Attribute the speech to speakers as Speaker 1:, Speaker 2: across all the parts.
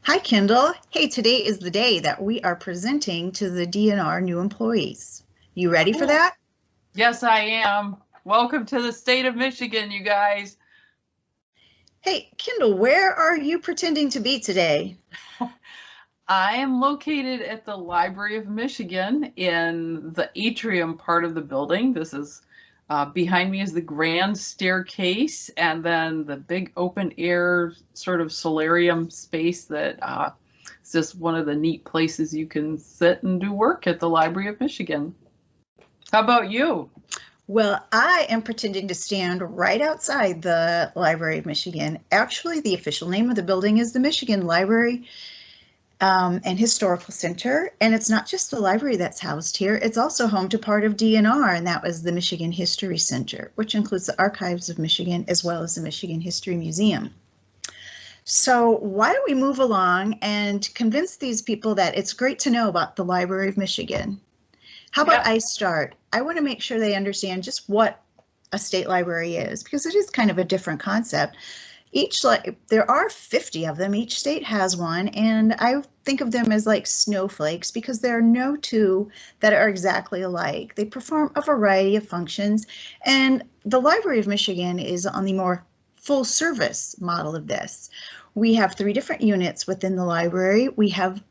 Speaker 1: Hi, Kendal. Hey, today is the day that we are presenting to the DNR new employees. You ready for
Speaker 2: Cool.
Speaker 1: that?
Speaker 2: Yes, I am. Welcome to the state of Michigan, you guys.
Speaker 1: Hey, Kendal, where are you pretending to be today?
Speaker 2: I am located at the Library of Michigan in the atrium part of the building. This is behind me is the grand staircase, and then the big open air sort of solarium space that is just one of the neat places you can sit and do work at the Library of Michigan. How about you?
Speaker 1: Well, I am pretending to stand right outside the Library of Michigan. Actually, the official name of the building is the Michigan Library and Historical Center. And it's not just the library that's housed here, it's also home to part of DNR, and that was the Michigan History Center, which includes the Archives of Michigan as well as the Michigan History Museum. So why don't we move along and convince these people that it's great to know about the Library of Michigan? How about
Speaker 2: Yep.
Speaker 1: I start? I want to make sure they understand just what a state library is, because it is kind of a different concept. There are 50 of them, each state has one, and I think of them as like snowflakes because there are no two that are exactly alike. They perform a variety of functions, and the Library of Michigan is on the more full service model of this. We have three different units within the library. We have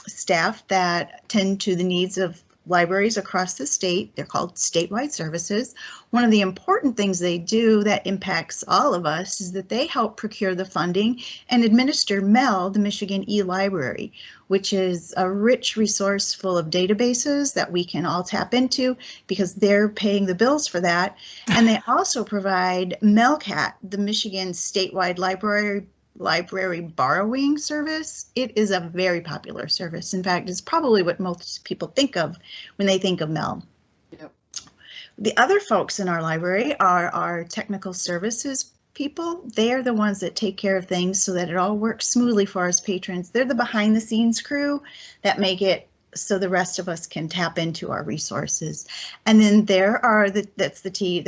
Speaker 1: staff that tend to the needs of libraries across the state. They're called statewide services. One of the important things they do that impacts all of us is that they help procure the funding and administer MEL, the Michigan e-Library, which is a rich resource full of databases that we can all tap into because they're paying the bills for that. And they also provide MELCAT, the Michigan statewide library borrowing service. It is a very popular service. In fact, it's probably what most people think of when they think of MEL.
Speaker 2: Yep.
Speaker 1: The other folks in our library are our technical services people. They are the ones that take care of things so that it all works smoothly for us patrons. They're the behind the scenes crew that make it so the rest of us can tap into our resources. And then there's the team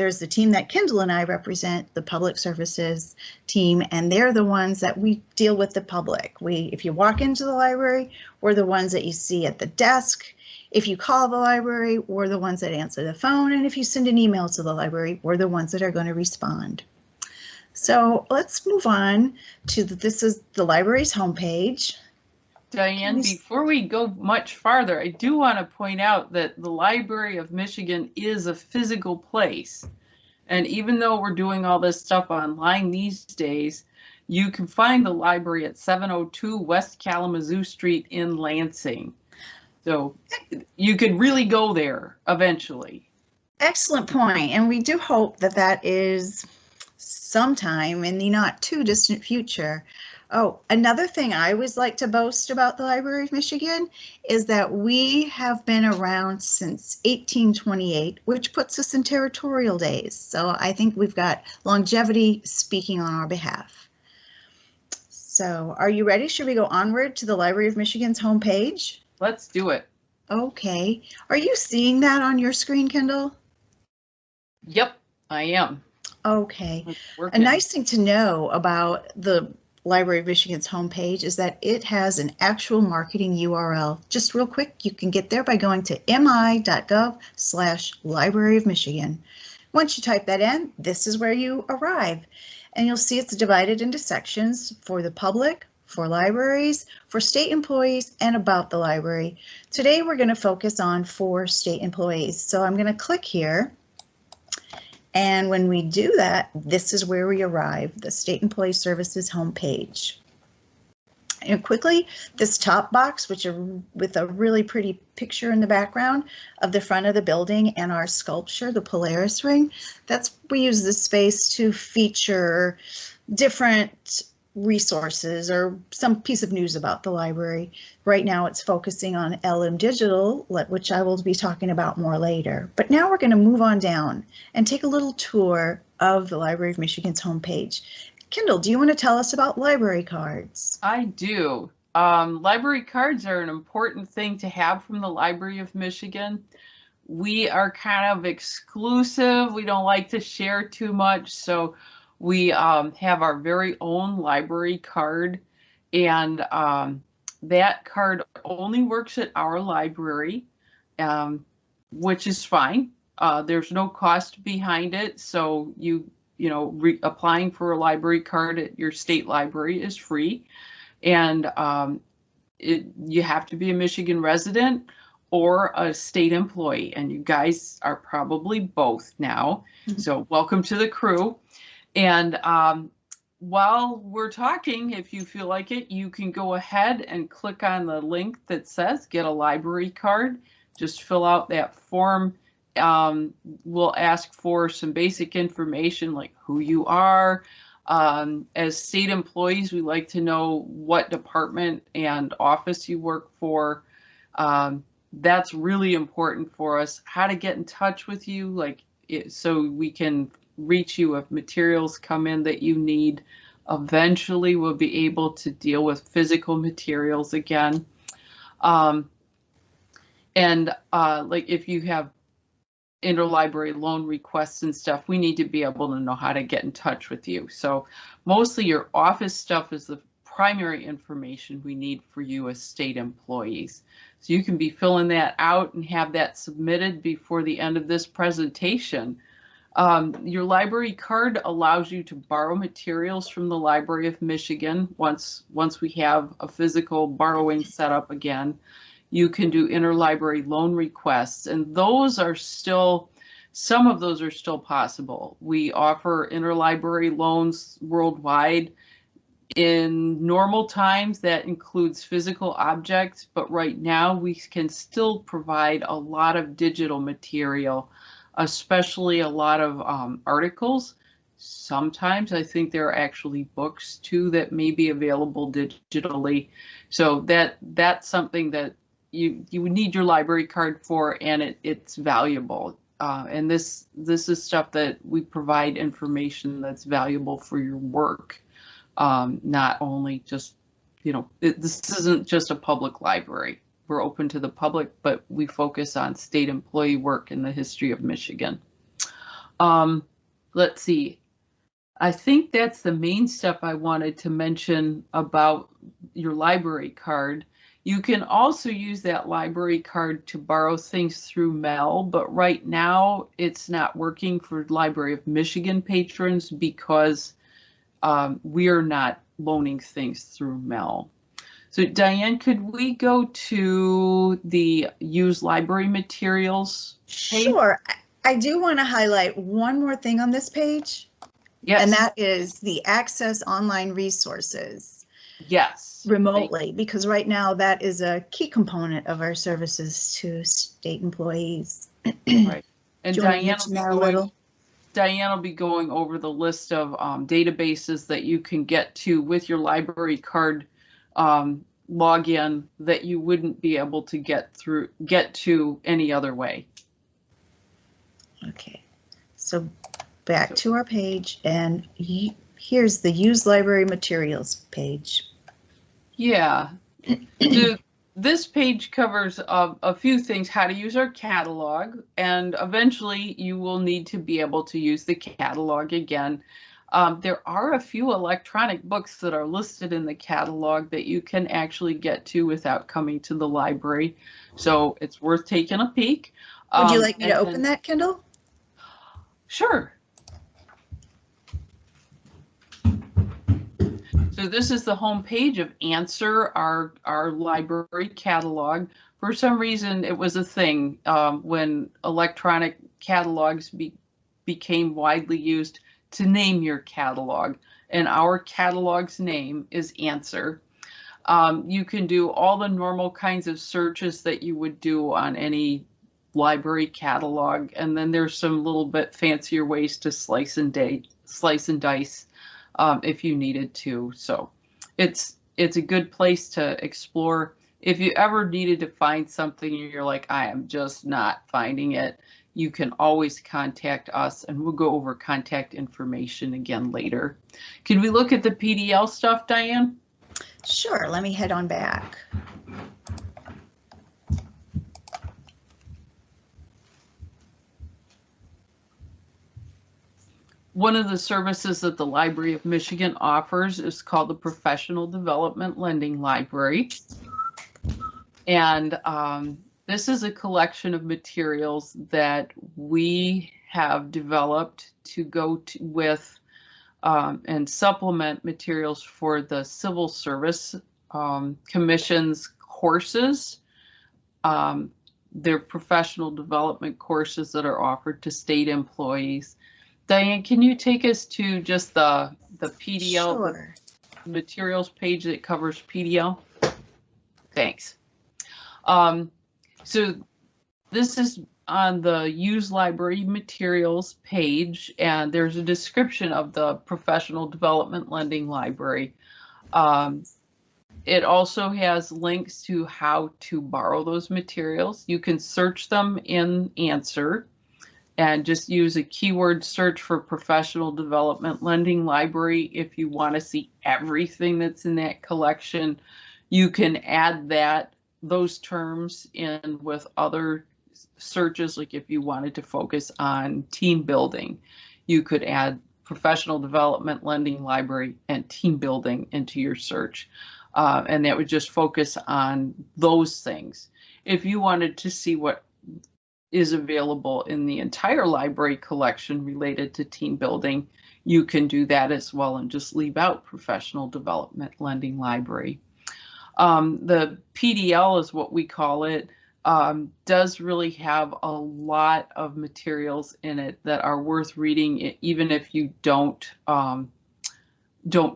Speaker 1: that Kendal and I represent, the public services team, and they're the ones that we deal with the public. If you walk into the library, we're the ones that you see at the desk. If you call the library, we're the ones that answer the phone. And if you send an email to the library, we're the ones that are going to respond. So let's move on to this is the library's homepage.
Speaker 2: Diane, before we go much farther, I do want to point out that the Library of Michigan is a physical place. And even though we're doing all this stuff online these days, you can find the library at 702 West Kalamazoo Street in Lansing. So you could really go there eventually.
Speaker 1: Excellent point. And we do hope that that is sometime in the not too distant future. Oh, another thing I always like to boast about the Library of Michigan is that we have been around since 1828, which puts us in territorial days. So I think we've got longevity speaking on our behalf. So are you ready? Should we go onward to the Library of Michigan's homepage?
Speaker 2: Let's do it.
Speaker 1: Okay. Are you seeing that on your screen, Kendal?
Speaker 2: Yep, I am.
Speaker 1: Okay. A nice thing to know about the Library of Michigan's homepage is that it has an actual marketing URL. Just real quick, you can get there by going to mi.gov/Library of Michigan. Once you type that in, this is where you arrive. And you'll see it's divided into sections for the public, for libraries, for state employees, and about the library. Today we're going to focus on for state employees. So I'm going to click here. And when we do that, this is where we arrive, the State Employee Services homepage. And quickly, this top box, with a really pretty picture in the background of the front of the building and our sculpture, the Polaris ring, we use this space to feature different resources or some piece of news about the library. Right now it's focusing on LM Digital, which I will be talking about more later. But now we're going to move on down and take a little tour of the Library of Michigan's homepage. Kendal, do you want to tell us about library cards?
Speaker 2: I do. Library cards are an important thing to have from the Library of Michigan. We are kind of exclusive. We don't like to share too much, so we have our very own library card, And that card only works at our library, which is fine. There's no cost behind it, so applying for a library card at your state library is free. And you have to be a Michigan resident or a state employee, and you guys are probably both now. So welcome to the crew. And while we're talking, if you feel like it, you can go ahead and click on the link that says get a library card. Just fill out that form. We'll ask for some basic information like who you are. As state employees, we like to know what department and office you work for. That's really important for us. How to get in touch with you, so we can reach you if materials come in that you need. Eventually, we'll be able to deal with physical materials again. If you have interlibrary loan requests and stuff, we need to be able to know how to get in touch with you. So mostly your office stuff is the primary information we need for you as state employees. So you can be filling that out and have that submitted before the end of this presentation. Your library card allows you to borrow materials from the Library of Michigan once we have a physical borrowing set up again. You can do interlibrary loan requests, and those are still, some of those are still possible. We offer interlibrary loans worldwide. In normal times, that includes physical objects, but right now we can still provide a lot of digital material, especially a lot of articles. Sometimes I think there are actually books too that may be available digitally. So that's something that you would need your library card for, and it's valuable. And this is stuff that we provide information that's valuable for your work. Not only just, this isn't just a public library. We're open to the public, but we focus on state employee work in the history of Michigan. Let's see. I think that's the main stuff I wanted to mention about your library card. You can also use that library card to borrow things through mail, but right now it's not working for Library of Michigan patrons because we are not loaning things through mail. So Diane, could we go to the use library materials page?
Speaker 1: Sure. I do want to highlight one more thing on this page.
Speaker 2: Yes.
Speaker 1: And that is the access online resources.
Speaker 2: Yes.
Speaker 1: Remotely, because right now that is a key component of our services to state employees.
Speaker 2: Right. And
Speaker 1: Diane
Speaker 2: will be going over the list of databases that you can get to with your library card login that you wouldn't be able to get to any other way.
Speaker 1: Okay, so back to our page, and here's the use library materials page.
Speaker 2: Yeah. So this page covers a few things: how to use our catalog, and eventually you will need to be able to use the catalog again. There are a few electronic books that are listed in the catalog that you can actually get to without coming to the library, so it's worth taking a peek.
Speaker 1: Would you like me to open that, Kendal?
Speaker 2: Sure. So this is the home page of Answer, our library catalog. For some reason, it was a thing when electronic catalogs became widely used to name your catalog, and our catalog's name is Answer. You can do all the normal kinds of searches that you would do on any library catalog, and then there's some little bit fancier ways to slice and dice if you needed to. So it's a good place to explore. If you ever needed to find something and you're like, I am just not finding it, you can always contact us, and we'll go over contact information again later. Can we look at the PDL stuff, Diane?
Speaker 1: Sure, let me head on back.
Speaker 2: One of the services that the Library of Michigan offers is called the Professional Development Lending Library. And this is a collection of materials that we have developed to go with and supplement materials for the Civil Service Commission's courses. They're professional development courses that are offered to state employees. Diane, can you take us to just the PDL,
Speaker 1: Sure.
Speaker 2: the materials page that covers PDL? Thanks. So this is on the Use Library Materials page, and there's a description of the Professional Development Lending Library. It also has links to how to borrow those materials. You can search them in Answer and just use a keyword search for Professional Development Lending Library. If you want to see everything that's in that collection, you can add those terms in with other searches. Like if you wanted to focus on team building, you could add Professional Development Lending Library and team building into your search. And that would just focus on those things. If you wanted to see what is available in the entire library collection related to team building, you can do that as well and just leave out Professional Development Lending Library. The PDL is what we call it, does really have a lot of materials in it that are worth reading, even if you don't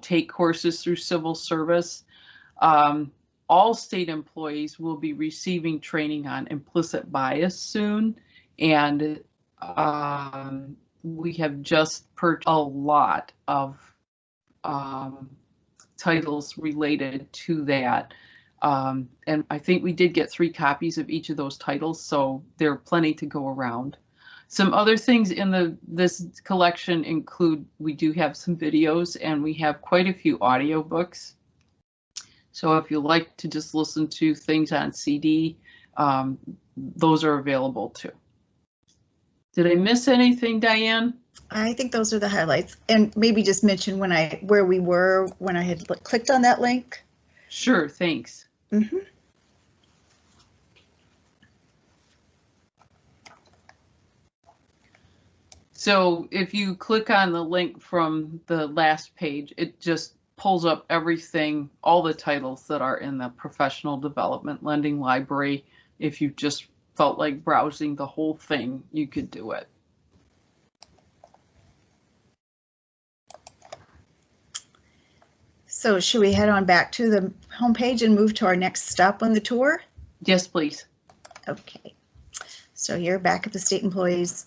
Speaker 2: take courses through civil service. All state employees will be receiving training on implicit bias soon, and we have just purchased a lot of titles related to that. And I think we did get 3 copies of each of those titles, so there are plenty to go around. Some other things in this collection include, we do have some videos and we have quite a few audiobooks. So if you like to just listen to things on CD, those are available too. Did I miss anything, Diane?
Speaker 1: I think those are the highlights, and maybe just mention where we were when I had clicked on that link.
Speaker 2: Sure, thanks.
Speaker 1: Mm-hmm.
Speaker 2: So if you click on the link from the last page, it just pulls up everything, all the titles that are in the Professional Development Lending Library. If you just felt like browsing the whole thing, you could do it.
Speaker 1: So should we head on back to the homepage and move to our next stop on the tour?
Speaker 2: Yes, please.
Speaker 1: Okay. So you're back at the State Employees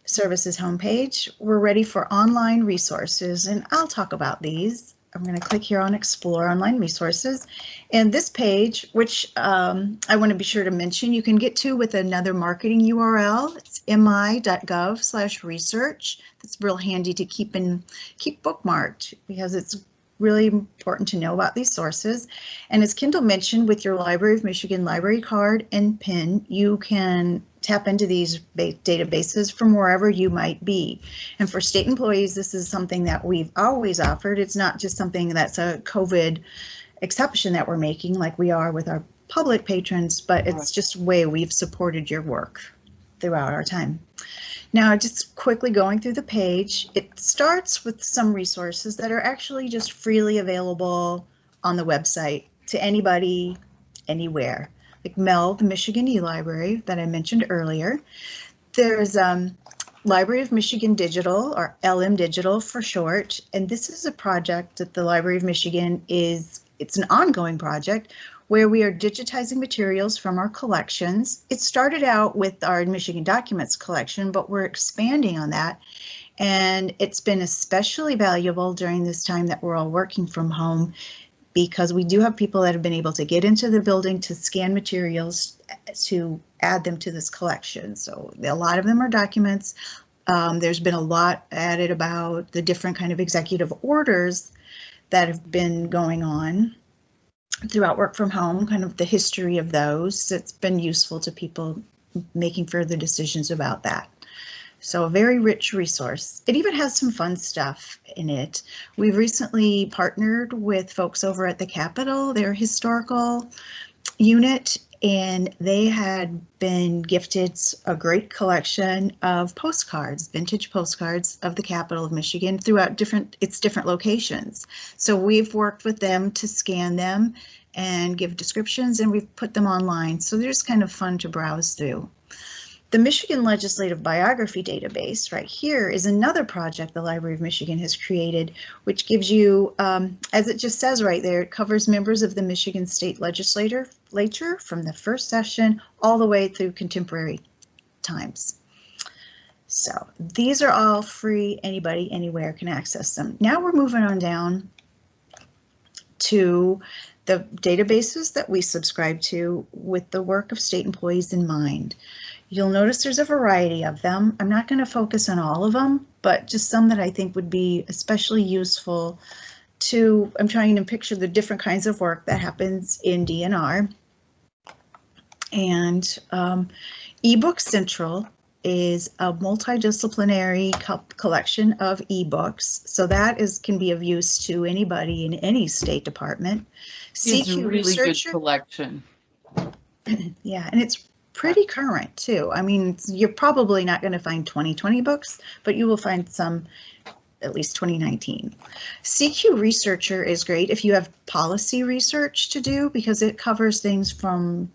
Speaker 1: Services homepage. We're ready for online resources, and I'll talk about these. I'm going to click here on Explore Online Resources. And this page, which I want to be sure to mention, you can get to with another marketing URL. It's mi.gov/research. That's real handy to keep bookmarked because it's really important to know about these sources. And as Kendal mentioned, with your Library of Michigan library card and PIN, you can tap into these databases from wherever you might be. And for state employees, this is something that we've always offered. It's not just something that's a COVID exception that we're making like we are with our public patrons, but it's just a way we've supported your work throughout our time. Now, just quickly going through the page, it starts with some resources that are actually just freely available on the website to anybody, anywhere. Like MEL, the Michigan e-Library that I mentioned earlier. There's Library of Michigan Digital, or LM Digital for short, and this is a project that the Library of Michigan it's an ongoing project where we are digitizing materials from our collections. It started out with our Michigan Documents collection, but we're expanding on that. And it's been especially valuable during this time that we're all working from home, because we do have people that have been able to get into the building to scan materials to add them to this collection. So a lot of them are documents. There's been a lot added about the different kind of executive orders that have been going on throughout work from home, kind of the history of those. It's been useful to people making further decisions about that. So a very rich resource. It even has some fun stuff in it. We've recently partnered with folks over at the Capitol, their historical unit, and they had been gifted a great collection of postcards, vintage postcards of the capital of Michigan throughout its different locations. So we've worked with them to scan them and give descriptions, and we've put them online. So they're just kind of fun to browse through. The Michigan Legislative Biography Database right here is another project the Library of Michigan has created, which gives you, as it just says right there, it covers members of the Michigan State Legislature from the first session all the way through contemporary times. So these are all free. Anybody, anywhere can access them. Now we're moving on down to the databases that we subscribe to with the work of state employees in mind. You'll notice there's a variety of them. I'm not going to focus on all of them, but just some that I think would be especially useful to, I'm trying to picture the different kinds of work that happens in DNR. And eBook Central is a multidisciplinary collection of ebooks. So that can be of use to anybody in any state department.
Speaker 2: It's a really good collection.
Speaker 1: Yeah, and it's pretty current too. I mean, you're probably not going to find 2020 books, but you will find some, at least 2019. CQ Researcher is great if you have policy research to do, because it covers things from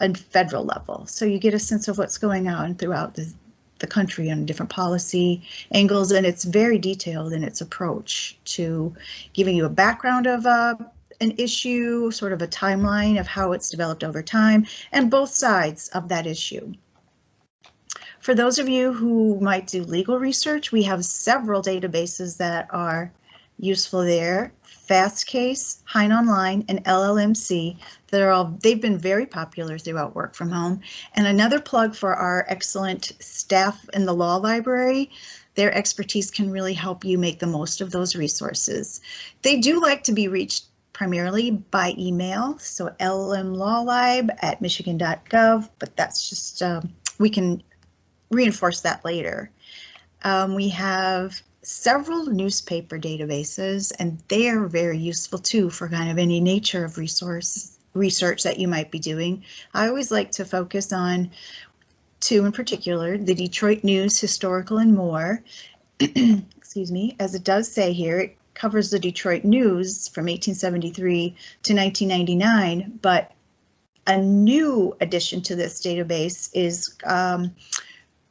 Speaker 1: a federal level. So you get a sense of what's going on throughout the country on different policy angles, and it's very detailed in its approach to giving you a background of an issue, sort of a timeline of how it's developed over time, and both sides of that issue. For those of you who might do legal research, we have several databases that are useful there. Fastcase, Hein Online, and LLMC. They've been very popular throughout work from home. And another plug for our excellent staff in the law library. Their expertise can really help you make the most of those resources. They do like to be reached primarily by email, so lmlawlib@michigan.gov, but that's just, we can reinforce that later. We have several newspaper databases, and they are very useful too for kind of any nature of research that you might be doing. I always like to focus on two in particular, the Detroit News, Historical and More. Excuse me, as it does say here, it covers the Detroit News from 1873 to 1999, but a new addition to this database is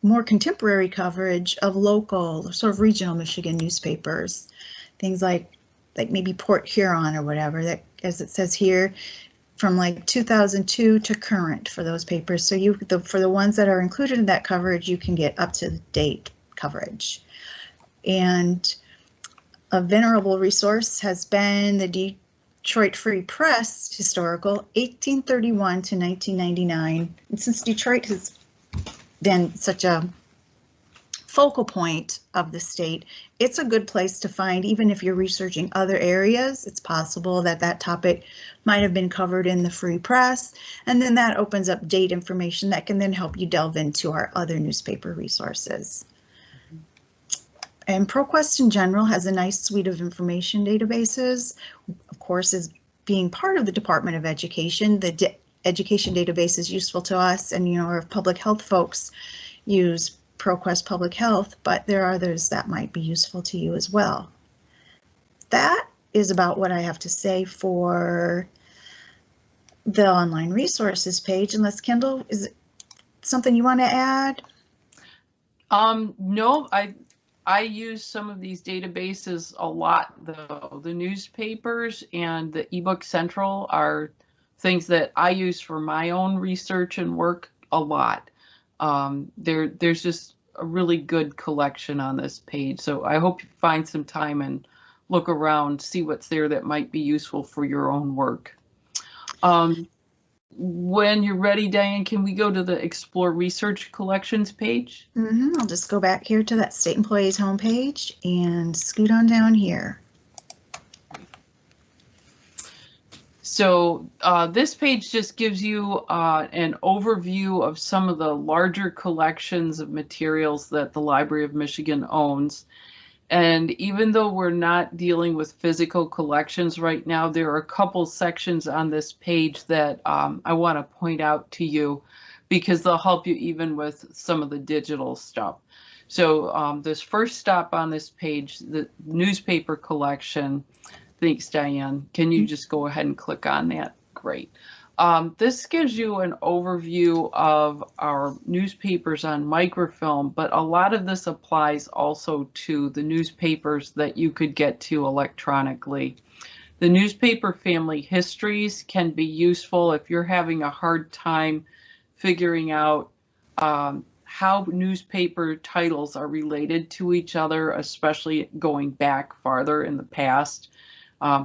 Speaker 1: more contemporary coverage of local, sort of regional Michigan newspapers, things like maybe Port Huron or whatever, that, as it says here, from like 2002 to current for those papers. So for the ones that are included in that coverage, you can get up to date coverage. And a venerable resource has been the Detroit Free Press Historical, 1831 to 1999. And since Detroit has been such a focal point of the state, it's a good place to find, even if you're researching other areas. It's possible that that topic might have been covered in the Free Press, and then that opens up date information that can then help you delve into our other newspaper resources. And ProQuest in general has a nice suite of information databases. Of course, as being part of the Department of Education, the education database is useful to us, and our public health folks use ProQuest Public Health, but there are others that might be useful to you as well. That is about what I have to say for the online resources page. Unless, Kendal, is it something you want to add?
Speaker 2: No, I use some of these databases a lot, though. The newspapers and the eBook Central are things that I use for my own research and work a lot. There's just a really good collection on this page, so I hope you find some time and look around, see what's there that might be useful for your own work. When you're ready, Diane, can we go to the Explore Research Collections page?
Speaker 1: I'll just go back here to that State Employees homepage and scoot on down here.
Speaker 2: So this page just gives you an overview of some of the larger collections of materials that the Library of Michigan owns. And even though we're not dealing with physical collections right now, there are a couple sections on this page that I want to point out to you because they'll help you even with some of the digital stuff. So this first stop on this page, the newspaper collection. Thanks, Diane. Can you just go ahead and click on that? Great. This gives you an overview of our newspapers on microfilm, but a lot of this applies also to the newspapers that you could get to electronically. The newspaper family histories can be useful if you're having a hard time figuring out how newspaper titles are related to each other, especially going back farther in the past.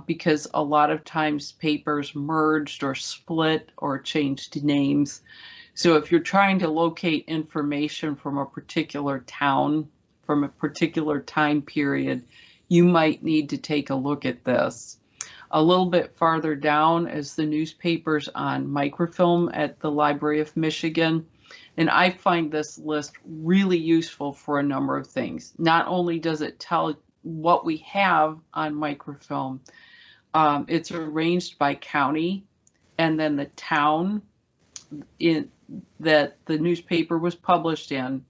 Speaker 2: Because a lot of times papers merged or split or changed names. So if you're trying to locate information from a particular town, from a particular time period, you might need to take a look at this. A little bit farther down is the newspapers on microfilm at the Library of Michigan. And I find this list really useful for a number of things. Not only does it tell what we have on microfilm, it's arranged by county and then the town that the newspaper was published in.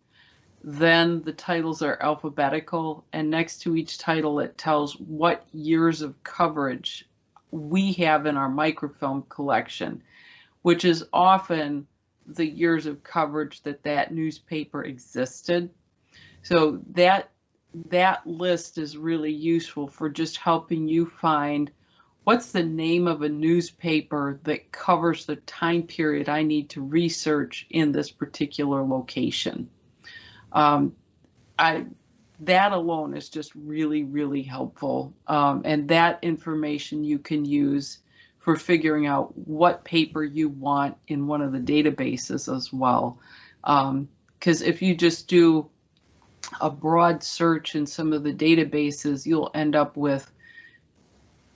Speaker 2: Then the titles are alphabetical, and next to each title it tells what years of coverage we have in our microfilm collection, which is often the years of coverage that newspaper existed. So that list is really useful for just helping you find what's the name of a newspaper that covers the time period I need to research in this particular location. That alone is just really, really helpful. And that information you can use for figuring out what paper you want in one of the databases as well. Because if you just do a broad search in some of the databases, you'll end up with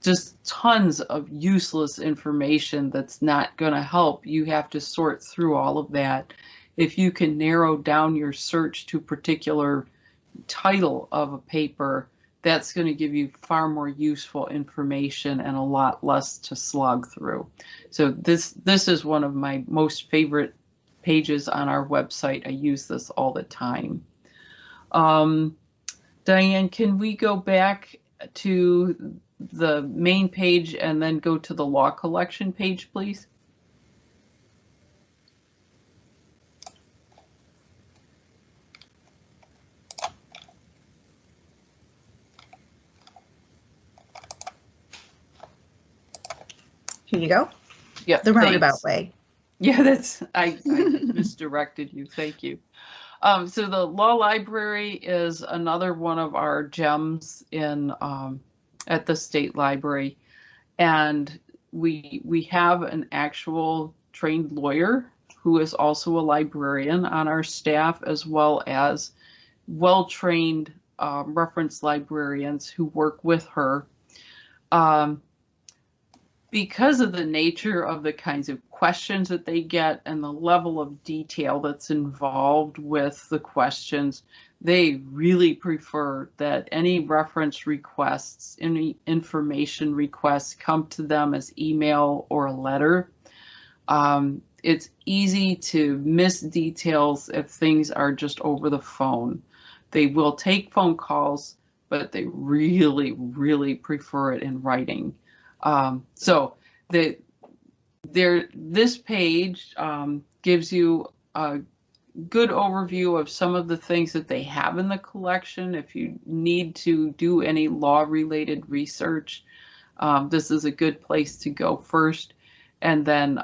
Speaker 2: just tons of useless information that's not going to help. You have to sort through all of that. If you can narrow down your search to a particular title of a paper, that's going to give you far more useful information and a lot less to slog through. So this is one of my most favorite pages on our website. I use this all the time. Diane, can we go back to the main page and then go to the law collection page, please?
Speaker 1: Here you go.
Speaker 2: Yeah,
Speaker 1: the roundabout way.
Speaker 2: Yeah, I misdirected you. Thank you. So the law library is another one of our gems in at the state library, and we have an actual trained lawyer who is also a librarian on our staff, as well as well-trained reference librarians who work with her. Because of the nature of the kinds of questions that they get and the level of detail that's involved with the questions, they really prefer that any reference requests, any information requests come to them as email or a letter. It's easy to miss details if things are just over the phone. They will take phone calls, but they really, really prefer it in writing. So this page gives you a good overview of some of the things that they have in the collection. If you need to do any law-related research, this is a good place to go first. And then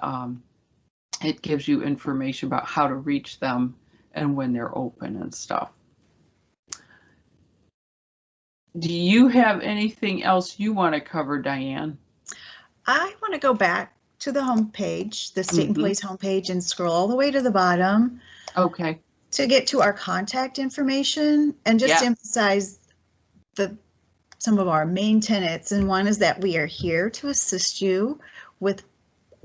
Speaker 2: it gives you information about how to reach them and when they're open and stuff. Do you have anything else you want to cover, Diane?
Speaker 1: I want to go back to the home page, the State Employees homepage, and scroll all the way to the bottom.
Speaker 2: Okay.
Speaker 1: To get to our contact information and just emphasize some of our main tenets. And one is that we are here to assist you with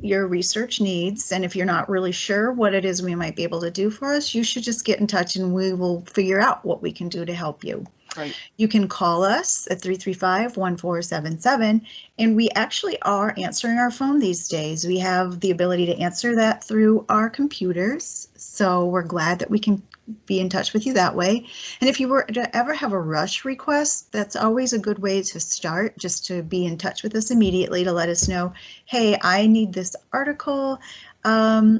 Speaker 1: your research needs. And if you're not really sure what it is we might be able to do for us, you should just get in touch and we will figure out what we can do to help you.
Speaker 2: Right.
Speaker 1: You can call us at 335-1477, and we actually are answering our phone these days. We have the ability to answer that through our computers, so we're glad that we can be in touch with you that way. And if you were to ever have a rush request, that's always a good way to start, just to be in touch with us immediately to let us know, hey, I need this article. How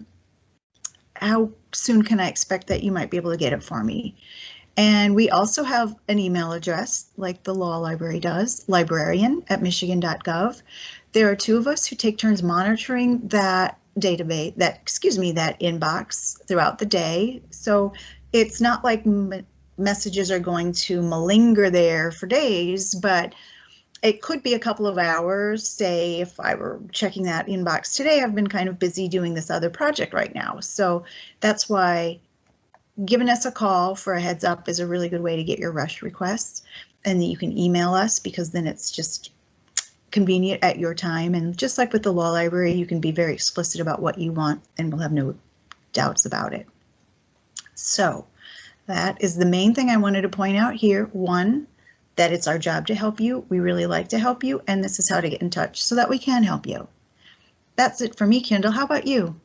Speaker 1: soon can I expect that you might be able to get it for me? And we also have an email address like the law library does, librarian@michigan.gov. There are two of us who take turns monitoring that database, that inbox throughout the day. So it's not like messages are going to malinger there for days, but it could be a couple of hours. Say if I were checking that inbox today, I've been kind of busy doing this other project right now. So that's why giving us a call for a heads up is a really good way to get your rush requests. And you can email us, because then it's just convenient at your time. And just like with the law library, you can be very explicit about what you want and we'll have no doubts about it. So that is the main thing I wanted to point out here. One, that it's our job to help you. We really like to help you. And this is how to get in touch so that we can help you. That's it for me, Kendal. How about you?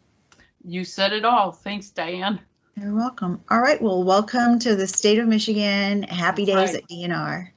Speaker 2: You said it all. Thanks, Diane.
Speaker 1: You're welcome. All right. Well, welcome to the state of Michigan. Happy days
Speaker 2: Right.
Speaker 1: at DNR.